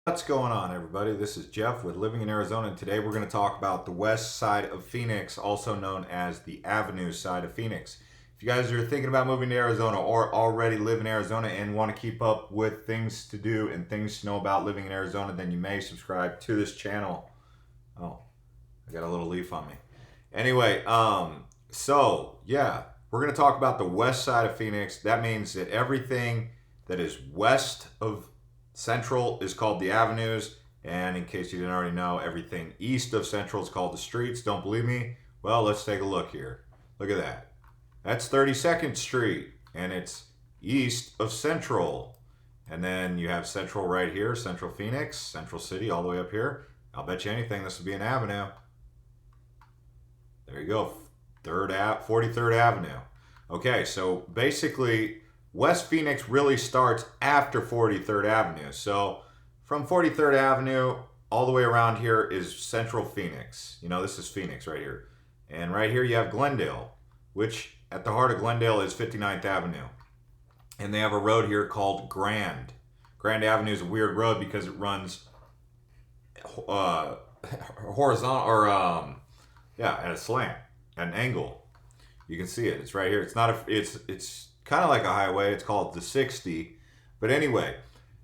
What's going on, everybody? This is Jeff with Living in Arizona, and today we're going to talk about the west side of Phoenix, also known as the Avenue side of Phoenix. If you guys are thinking about moving to Arizona or already live in Arizona and want to keep up with things to do and things to know about living in Arizona, then you may subscribe to this channel. Oh, I got a little leaf on me. Anyway, we're going to talk about the west side of Phoenix. That means that everything that is west of Central is called the Avenues, and in case you didn't already know, everything east of Central is called the streets. Don't believe me? Well, let's take a look here. Look at that. That's 32nd Street, and it's east of Central. And then you have Central right here, Central Phoenix, Central City, all the way up here. I'll bet you anything this would be an avenue. There you go, 43rd Avenue. Okay, so basically, West Phoenix really starts after 43rd Avenue. So from 43rd Avenue all the way around here is Central Phoenix. You know, this is Phoenix right here. And right here you have Glendale, which at the heart of Glendale is 59th Avenue. And they have a road here called Grand. Grand Avenue is a weird road because it runs horizontal or at a slant, at an angle. You can see it. It's right here. It's not it's kind of like a highway. It's called the 60. But anyway,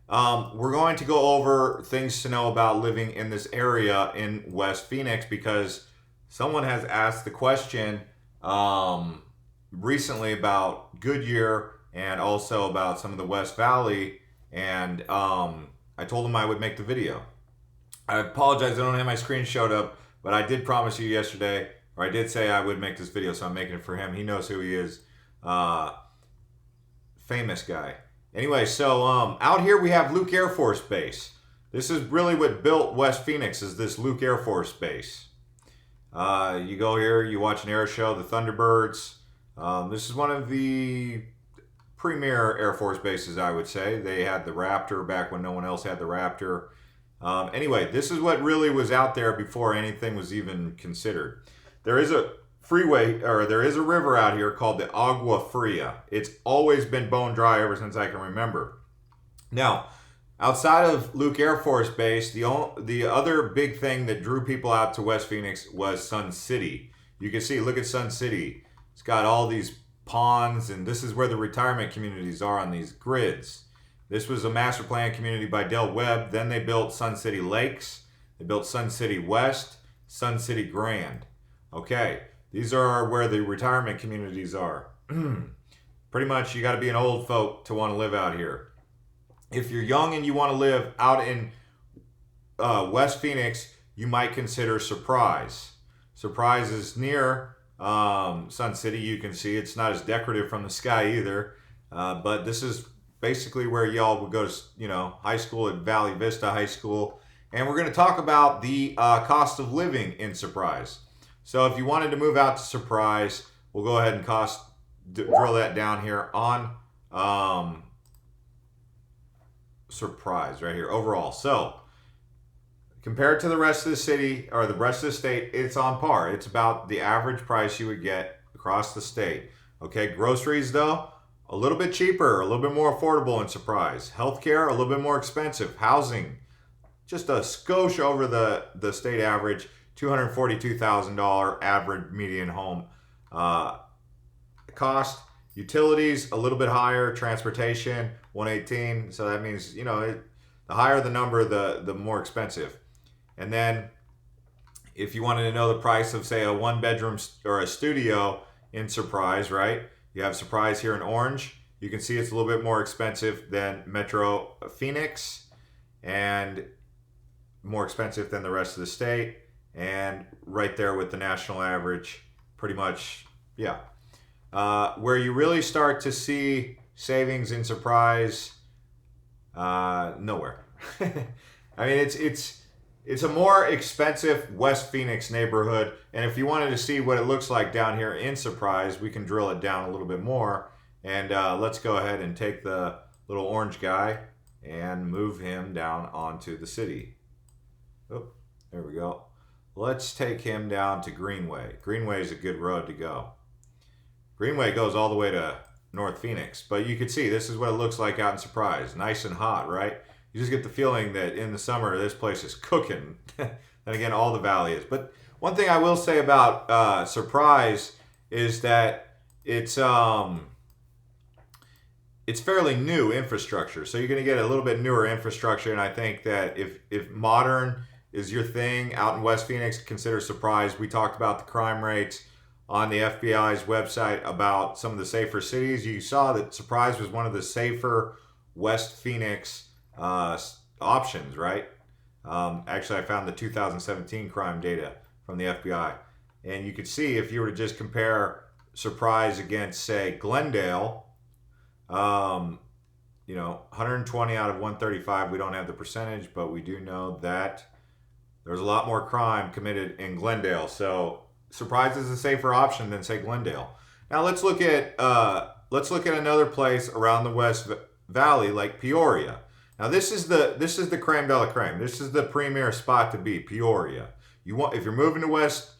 we're going to go over things to know about living in this area in West Phoenix because someone has asked the question recently about Goodyear and also about some of the West Valley, and I told them I would make the video. I apologize, I don't have my screen showed up, but I did promise you yesterday, or I did say I would make this video, so I'm making it for him. He knows who he is. Famous guy. Anyway, so out here we have Luke Air Force Base. This is really what built West Phoenix, is this Luke Air Force Base. You go here, you watch an air show, the Thunderbirds. This is one of the premier Air Force bases, I would say. They had the Raptor back when no one else had the Raptor. Anyway, this is what really was out there before anything was even considered. There is a freeway, or there is a river out here called the Agua Fria. It's always been bone dry ever since I can remember. Now, outside of Luke Air Force Base, the other big thing that drew people out to West Phoenix was Sun City. You can see, look at Sun City. It's got all these ponds, and this is where the retirement communities are on these grids. This was a master plan community by Del Webb. Then they built Sun City Lakes. They built Sun City West, Sun City Grand. Okay. These are where the retirement communities are. Pretty much you got to be an old folk to want to live out here. If you're young and you want to live out in West Phoenix, you might consider Surprise. Surprise is near Sun City. You can see it's not as decorative from the sky either. But this is basically where y'all would go to, high school at Valley Vista High School. And we're going to talk about the cost of living in Surprise. So if you wanted to move out to Surprise, we'll go ahead and drill that down here on Surprise right here overall. So compared to the rest of the city or the rest of the state, it's on par. It's about the average price you would get across the state. Okay, groceries though, a little bit cheaper, a little bit more affordable in Surprise. Healthcare, a little bit more expensive. Housing, just a skosh over the state average. $242,000 average median home cost. Utilities a little bit higher. Transportation 118. So that means the higher the number, the more expensive. And then if you wanted to know the price of say a one bedroom or a studio in Surprise, right? You have Surprise here in orange. You can see it's a little bit more expensive than Metro Phoenix and more expensive than the rest of the state. And right there with the national average, pretty much, yeah. Where you really start to see savings in Surprise, nowhere. I mean, it's a more expensive West Phoenix neighborhood. And if you wanted to see what it looks like down here in Surprise, we can drill it down a little bit more. And let's go ahead and take the little orange guy and move him down onto the city. Oh, there we go. Let's take him down to Greenway. Greenway is a good road to go. Greenway goes all the way to North Phoenix, but you can see this is what it looks like out in Surprise. Nice and hot, right? you just get the feeling that in the summer this place is cooking. And again, all the valley is. But one thing I will say about Surprise is that it's fairly new infrastructure. So you're going to get a little bit newer infrastructure, and I think that if modern is your thing out in West Phoenix, consider Surprise. We talked about the crime rates on the FBI's website about some of the safer cities. You saw that Surprise was one of the safer West Phoenix options, right? Actually, I found the 2017 crime data from the FBI. And you could see if you were to just compare Surprise against, say, Glendale, 120 out of 135, we don't have the percentage, but we do know that there's a lot more crime committed in Glendale. So Surprise is a safer option than, say, Glendale. Now let's look at another place around the West Valley like Peoria. Now this is the creme de la creme. This is the premier spot to be, Peoria. If you're moving to West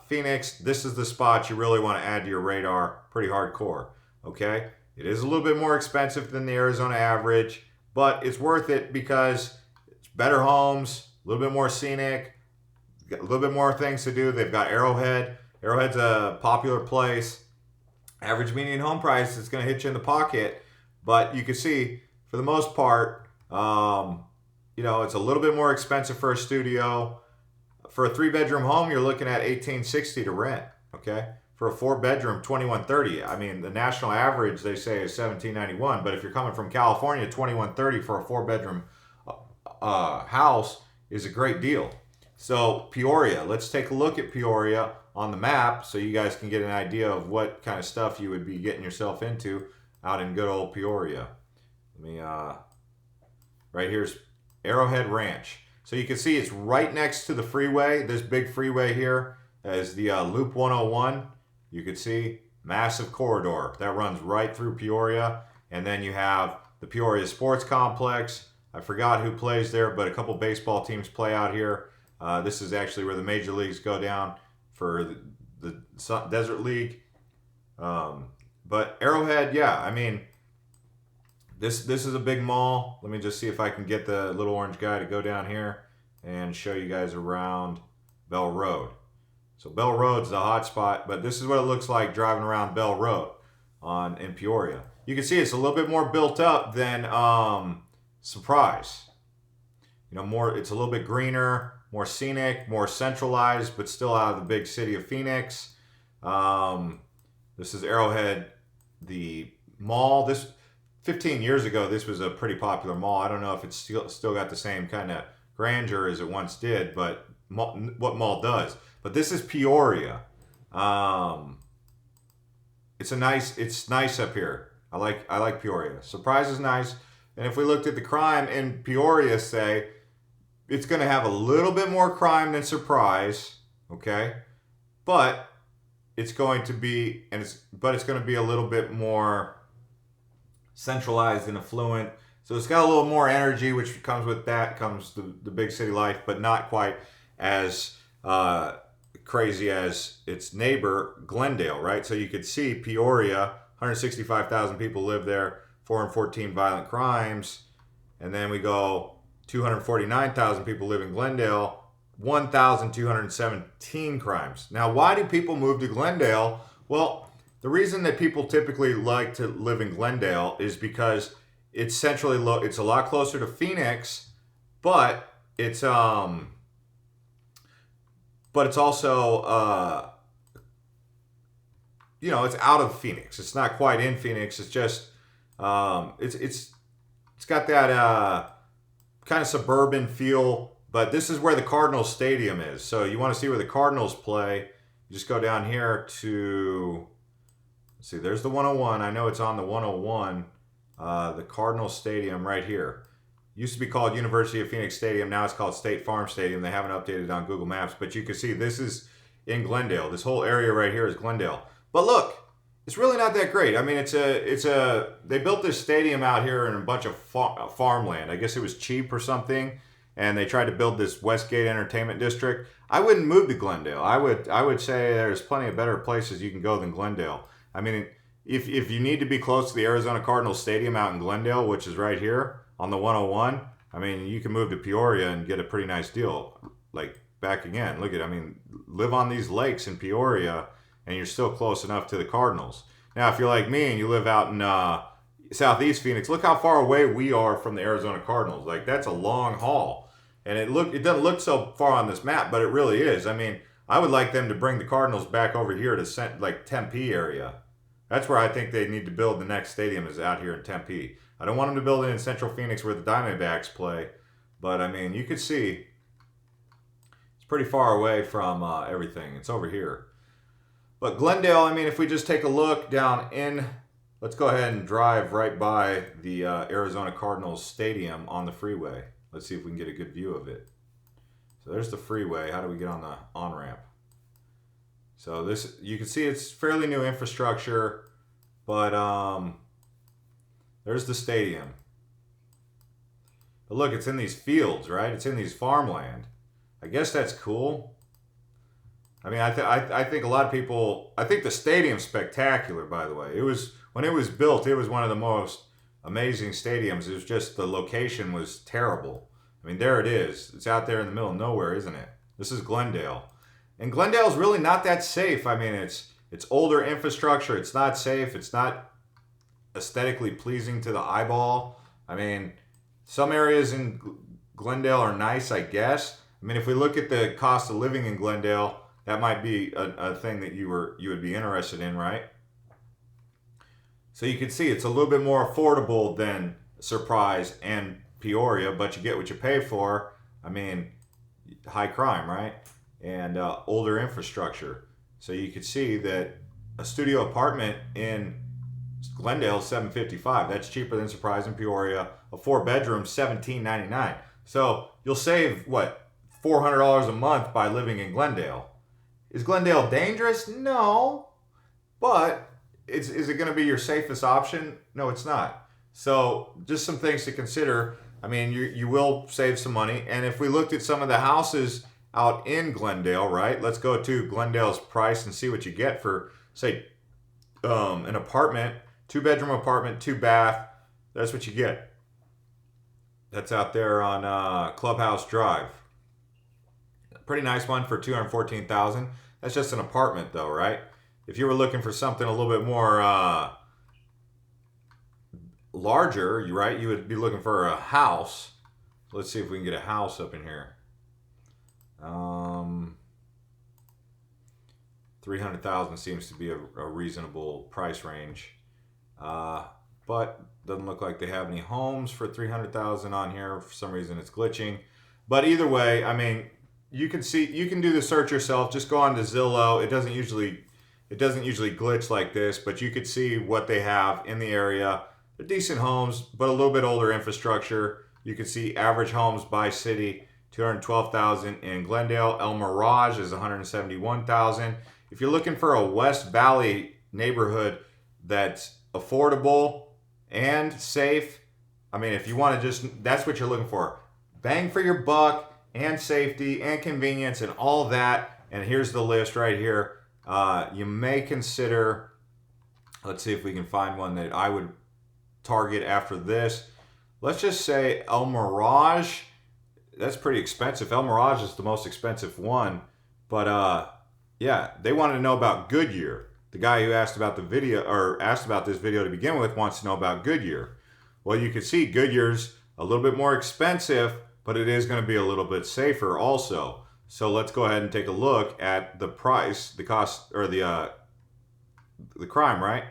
Phoenix, this is the spot you really want to add to your radar pretty hardcore. Okay, it is a little bit more expensive than the Arizona average, but it's worth it because it's better homes, a little bit more scenic, got a little bit more things to do. They've got Arrowhead. Arrowhead's a popular place. Average median home price is going to hit you in the pocket, but you can see for the most part, it's a little bit more expensive for a studio. For a 3-bedroom home, you're looking at $1,860 to rent. Okay, for a 4-bedroom, $2,130. I mean, the national average they say is $1,791, but if you're coming from California, $2,130 for a 4-bedroom house is a great deal. So Peoria, let's take a look at Peoria on the map so you guys can get an idea of what kind of stuff you would be getting yourself into out in good old Peoria. Right here's Arrowhead Ranch. So you can see it's right next to the freeway. This big freeway here is the Loop 101. You can see massive corridor that runs right through Peoria. And then you have the Peoria Sports Complex. I forgot who plays there, but a couple baseball teams play out here. This is actually where the major leagues go down for the Desert League. But Arrowhead, yeah, I mean, this is a big mall. Let me just see if I can get the little orange guy to go down here and show you guys around Bell Road. So Bell Road's the hot spot, but this is what it looks like driving around Bell Road in Peoria. You can see it's a little bit more built up than Surprise. It's a little bit greener, more scenic, more centralized, but still out of the big city of Phoenix. This is Arrowhead, the mall. 15 years ago, this was a pretty popular mall. I don't know if it's still got the same kind of grandeur as it once did, but what mall does. But this is Peoria. It's nice up here. I like Peoria. Surprise is nice. And if we looked at the crime in Peoria, say, it's going to have a little bit more crime than Surprise, okay? But it's going to be a little bit more centralized and affluent. So it's got a little more energy, which comes with that, comes the big city life, but not quite as crazy as its neighbor, Glendale, right? So you could see Peoria, 165,000 people live there, 414 violent crimes. And then we go 249,000 people live in Glendale, 1,217 crimes. Now, why do people move to Glendale? Well, the reason that people typically like to live in Glendale is because it's centrally low. It's a lot closer to Phoenix, but it's also it's out of Phoenix. It's not quite in Phoenix. It's just it's got that kind of suburban feel. But this is where the Cardinals Stadium is. So you want to see where the Cardinals play? You just go down here to. Let's see, there's the 101. I know it's on the 101. The Cardinals Stadium right here. Used to be called University of Phoenix Stadium. Now it's called State Farm Stadium. They haven't updated on Google Maps. But you can see this is in Glendale. This whole area right here is Glendale. But look, it's really not that great. I mean, they built this stadium out here in a bunch of farmland. I guess it was cheap or something. And they tried to build this Westgate Entertainment District. I wouldn't move to Glendale. I would say there's plenty of better places you can go than Glendale. I mean, if you need to be close to the Arizona Cardinals Stadium out in Glendale, which is right here, on the 101, I mean, you can move to Peoria and get a pretty nice deal. Like back again, look at, I mean, live on these lakes in Peoria and you're still close enough to the Cardinals. Now, if you're like me and you live out in Southeast Phoenix, look how far away we are from the Arizona Cardinals. Like that's a long haul. And it doesn't look so far on this map, but it really is. I mean, I would like them to bring the Cardinals back over here to like Tempe area. That's where I think they need to build the next stadium, is out here in Tempe. I don't want them to build it in Central Phoenix where the Diamondbacks play, but I mean, you could see it's pretty far away from everything. It's over here. But Glendale, I mean, if we just take a look down in, let's go ahead and drive right by the Arizona Cardinals stadium on the freeway. Let's see if we can get a good view of it. So there's the freeway. How do we get on the on-ramp? So this, you can see it's fairly new infrastructure, but there's the stadium. But look, it's in these fields, right? It's in these farmland. I guess that's cool. I mean, I think a lot of people, I think the stadium's spectacular, by the way. It was, when it was built, it was one of the most amazing stadiums. It was just, the location was terrible. I mean, there it is. It's out there in the middle of nowhere, isn't it? This is Glendale. And Glendale's really not that safe. I mean, it's older infrastructure. It's not safe. It's not aesthetically pleasing to the eyeball. I mean, some areas in Glendale are nice, I guess. I mean, if we look at the cost of living in Glendale, that might be a thing that you would be interested in, right? So you can see it's a little bit more affordable than Surprise and Peoria, but you get what you pay for. I mean, high crime, right? And older infrastructure. So you could see that a studio apartment in Glendale is $755. That's cheaper than Surprise and Peoria. A 4-bedroom, $17.99. So you'll save what, $400 a month by living in Glendale. Is Glendale dangerous? No, but is it going to be your safest option? No, it's not. So just some things to consider. I mean, you will save some money. And if we looked at some of the houses out in Glendale, right? Let's go to Glendale's price and see what you get for, say, an apartment, 2-bedroom apartment, 2-bath. That's what you get. That's out there on Clubhouse Drive. Pretty nice one for $214,000. That's just an apartment, though, right? If you were looking for something a little bit more larger, right? You would be looking for a house. Let's see if we can get a house up in here. 300,000 seems to be a reasonable price range, but doesn't look like they have any homes for 300,000 on here. For some reason, it's glitching. But either way, I mean, you can do the search yourself. Just go on to Zillow. It doesn't usually glitch like this, but you could see what they have in the area. They're decent homes, but a little bit older infrastructure. You can see average homes by city, 212,000 in Glendale. El Mirage is 171,000. If you're looking for a West Valley neighborhood that's affordable and safe, I mean, if you want to that's what you're looking for. Bang for your buck and safety and convenience and all that. And here's the list right here. You may consider, let's see if we can find one that I would target after this. Let's just say El Mirage. That's pretty expensive. El Mirage is the most expensive one. But yeah, they wanted to know about Goodyear. The guy who asked about the video, or asked about this video to begin with, wants to know about Goodyear. Well, you can see Goodyear's a little bit more expensive, but it is going to be a little bit safer also. So let's go ahead and take a look at the price, the cost, or the crime, right?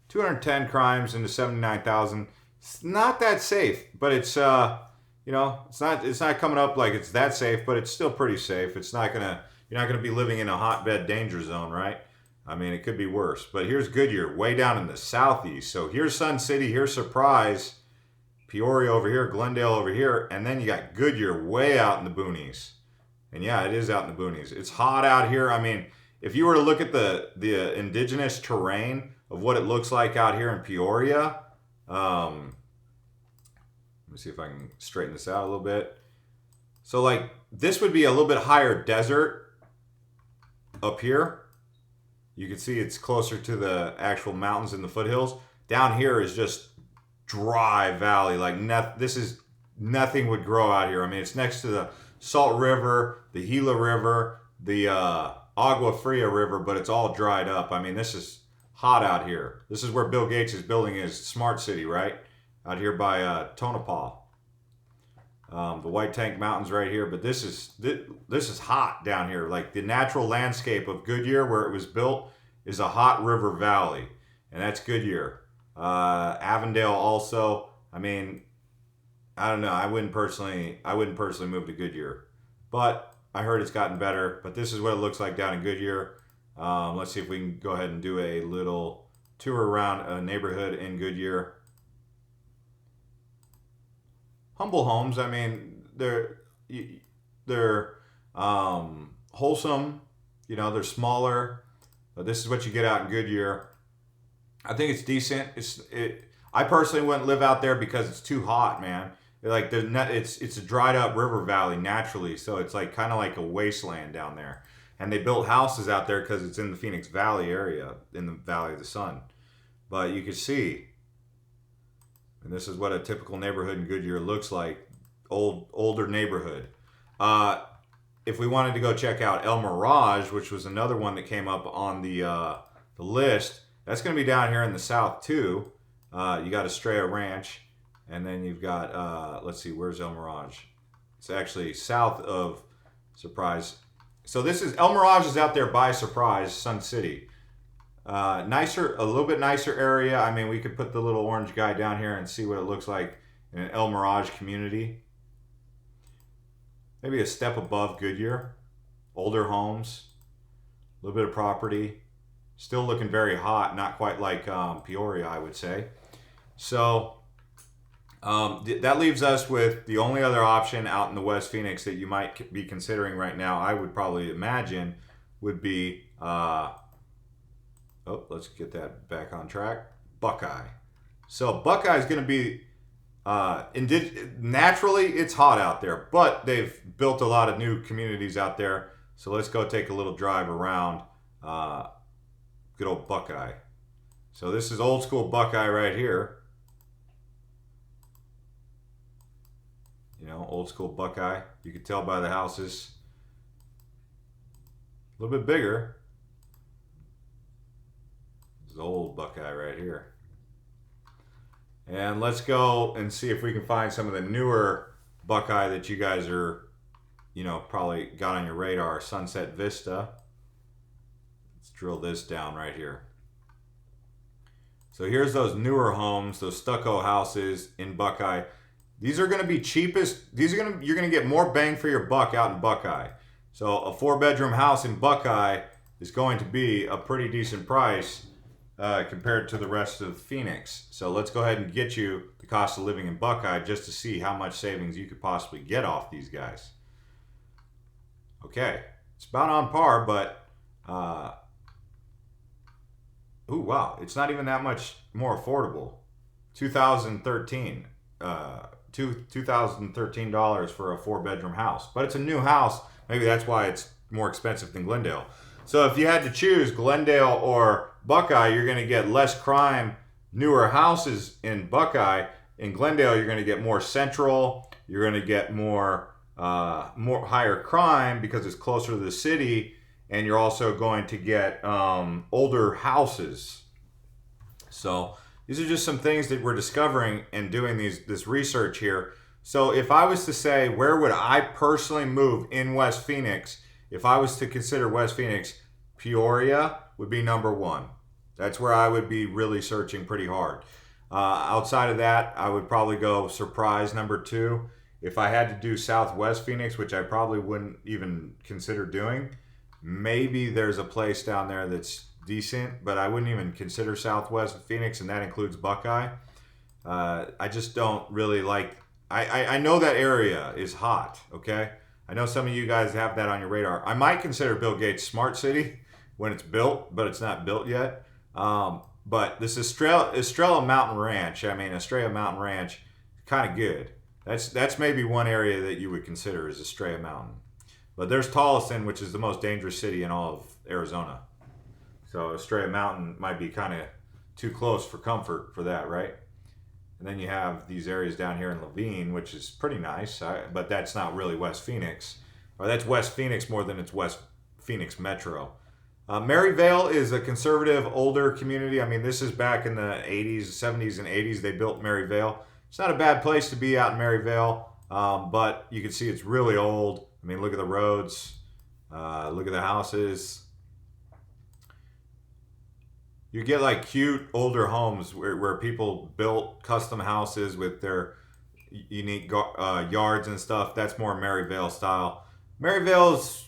210 crimes into 79,000. It's not that safe, but it's it's not coming up like it's that safe, but it's still pretty safe. You're not gonna be living in a hotbed danger zone, right? I mean, it could be worse. But here's Goodyear, way down in the southeast. So here's Sun City, here's Surprise, Peoria over here, Glendale over here, and then you got Goodyear way out in the boonies. And yeah, it is out in the boonies. It's hot out here. I mean, if you were to look at the indigenous terrain of what it looks like out here in Peoria, let me see if I can straighten this out a little bit. So like this would be a little bit higher desert up here. You can see it's closer to the actual mountains in the foothills. Down here is just dry valley. Like nothing would grow out here. I mean, it's next to the Salt River, the Gila River, the Agua Fria River, but it's all dried up. I mean, this is hot out here. This is where Bill Gates is building his smart city, right? Out here by Tonopah. The White Tank Mountains right here, but this is hot down here. Like the natural landscape of Goodyear, where it was built, is a hot river valley, and that's Goodyear. Avondale also. I mean, I don't know. I wouldn't personally move to Goodyear, but I heard it's gotten better. But this is what it looks like down in Goodyear. Let's see if we can go ahead and do a little tour around a neighborhood in Goodyear. Humble homes. I mean, they're wholesome. You know, they're smaller. But this is what you get out in Goodyear. I think it's decent. I personally wouldn't live out there because it's too hot, man. Like it's a dried up river valley naturally, so it's like kind of like a wasteland down there. And they built houses out there because it's in the Phoenix Valley area, in the Valley of the Sun. But you can see, and this is what a typical neighborhood in Goodyear looks like, older neighborhood. If we wanted to go check out El Mirage, which was another one that came up on the list, that's going to be down here in the south too. You got Estrella Ranch, and then you've got, let's see, where's El Mirage? It's actually south of Surprise. So this is, El Mirage is out there by Surprise, Sun City. A little bit nicer area. I mean, we could put the little orange guy down here and see what it looks like in an El Mirage community. Maybe a step above Goodyear. Older homes, a little bit of property. Still looking very hot, not quite like Peoria, I would say. So that leaves us with the only other option out in the West Phoenix that you might be considering right now, I would probably imagine, would be, let's get that back on track, Buckeye. So Buckeye is going to be, naturally it's hot out there, but they've built a lot of new communities out there. So let's go take a little drive around good old Buckeye. So this is old school Buckeye right here. You know, old school Buckeye. You can tell by the houses. A little bit bigger. This is old Buckeye right here. And let's go and see if we can find some of the newer Buckeye that you guys are, you know, probably got on your radar. Sunset Vista. Let's drill this down right here. So here's those newer homes, those stucco houses in Buckeye. These are going to be cheapest. You're going to get more bang for your buck out in Buckeye. So a 4-bedroom house in Buckeye is going to be a pretty decent price compared to the rest of Phoenix. So let's go ahead and get you the cost of living in Buckeye just to see how much savings you could possibly get off these guys. Okay, it's about on par, but ooh, wow, it's not even that much more affordable. 2013. $2,013 for a 4-bedroom house, but it's a new house. Maybe that's why it's more expensive than Glendale. So if you had to choose Glendale or Buckeye, you're going to get less crime, newer houses in Buckeye. In Glendale, you're going to get more central. You're going to get more higher crime because it's closer to the city, and you're also going to get older houses. So these are just some things that we're discovering and doing this research here. So if I was to say, where would I personally move in West Phoenix? If I was to consider West Phoenix, Peoria would be number one. That's where I would be really searching pretty hard. Outside of that, I would probably go Surprise number 2. If I had to do Southwest Phoenix, which I probably wouldn't even consider doing, maybe there's a place down there that's decent, but I wouldn't even consider Southwest Phoenix, and that includes Buckeye. I just don't really like, I know that area is hot, okay? I know some of you guys have that on your radar. I might consider Bill Gates Smart City when it's built, but it's not built yet. But this Estrella Mountain Ranch, Estrella Mountain Ranch, kind of good. That's maybe one area that you would consider is Estrella Mountain. But there's Tolleson, which is the most dangerous city in all of Arizona. So Estrella Mountain might be kind of too close for comfort for that, right? And then you have these areas down here in Laveen, which is pretty nice, but that's not really West Phoenix. Or that's West Phoenix more than it's West Phoenix Metro. Maryvale is a conservative, older community. I mean, this is back in the 80s, 70s, and 80s. They built Maryvale. It's not a bad place to be out in Maryvale, but you can see it's really old. I mean, look at the roads. Look at the houses. You get like cute older homes where people built custom houses with their unique yards and stuff. That's more Maryvale style. Maryvale's,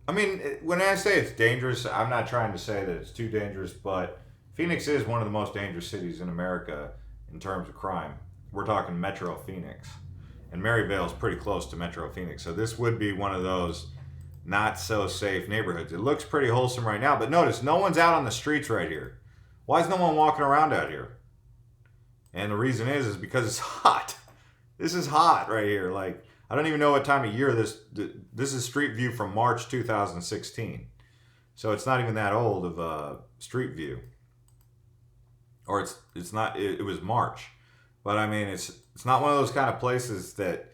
I mean, when I say it's dangerous, I'm not trying to say that it's too dangerous, but Phoenix is one of the most dangerous cities in America in terms of crime. We're talking Metro Phoenix. And Maryvale is pretty close to Metro Phoenix. So this would be one of those not so safe neighborhoods. It looks pretty wholesome right now, but notice no one's out on the streets right here. Why is no one walking around out here? And the reason is because it's hot. This is hot right here. Like, I don't even know what time of year this is. Street view from March 2016. So it's not even that old of a street view. Or it's not, it was March. But I mean, it's not one of those kind of places that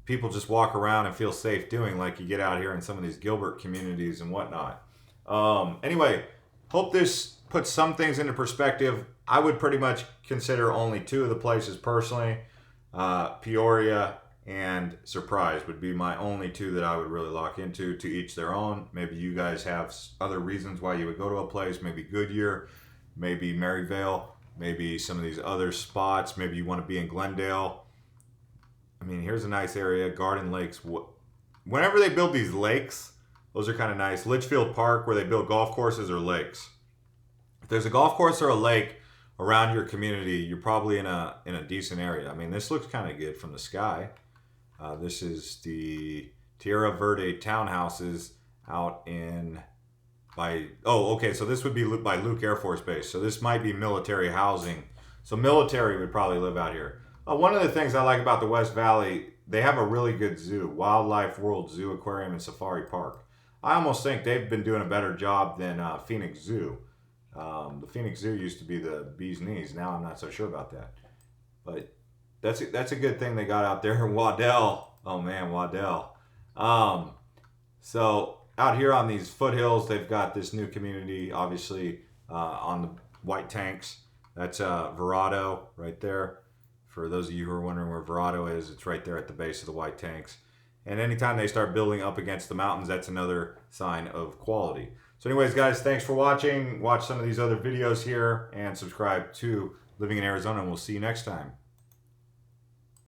people just walk around and feel safe doing, like you get out here in some of these Gilbert communities and whatnot. Anyway, hope this puts some things into perspective. I would pretty much consider only two of the places personally. Peoria and Surprise would be my only two that I would really lock into, to each their own. Maybe you guys have other reasons why you would go to a place, maybe Goodyear, maybe Maryvale, maybe some of these other spots. Maybe you want to be in Glendale. I mean, here's a nice area, Garden Lakes. Whenever they build these lakes, those are kind of nice. Litchfield Park, where they build golf courses or lakes. If there's a golf course or a lake around your community, you're probably in a decent area. I mean, this looks kind of good from the sky. This is the Tierra Verde townhouses out in so this would be by Luke Air Force Base. So this might be military housing. So military would probably live out here. One of the things I like about the West Valley, they have a really good zoo, Wildlife World Zoo, Aquarium, and Safari Park. I almost think they've been doing a better job than Phoenix Zoo. The Phoenix Zoo used to be the bee's knees. Now I'm not so sure about that. But that's a good thing they got out there in Waddell. Oh man, Waddell. So out here on these foothills, they've got this new community, obviously, on the white tanks. That's Verado right there. For those of you who are wondering where Verado is, it's right there at the base of the white tanks. And anytime they start building up against the mountains, that's another sign of quality. So anyways, guys, thanks for watching. Watch some of these other videos here and subscribe to Living in Arizona, and we'll see you next time.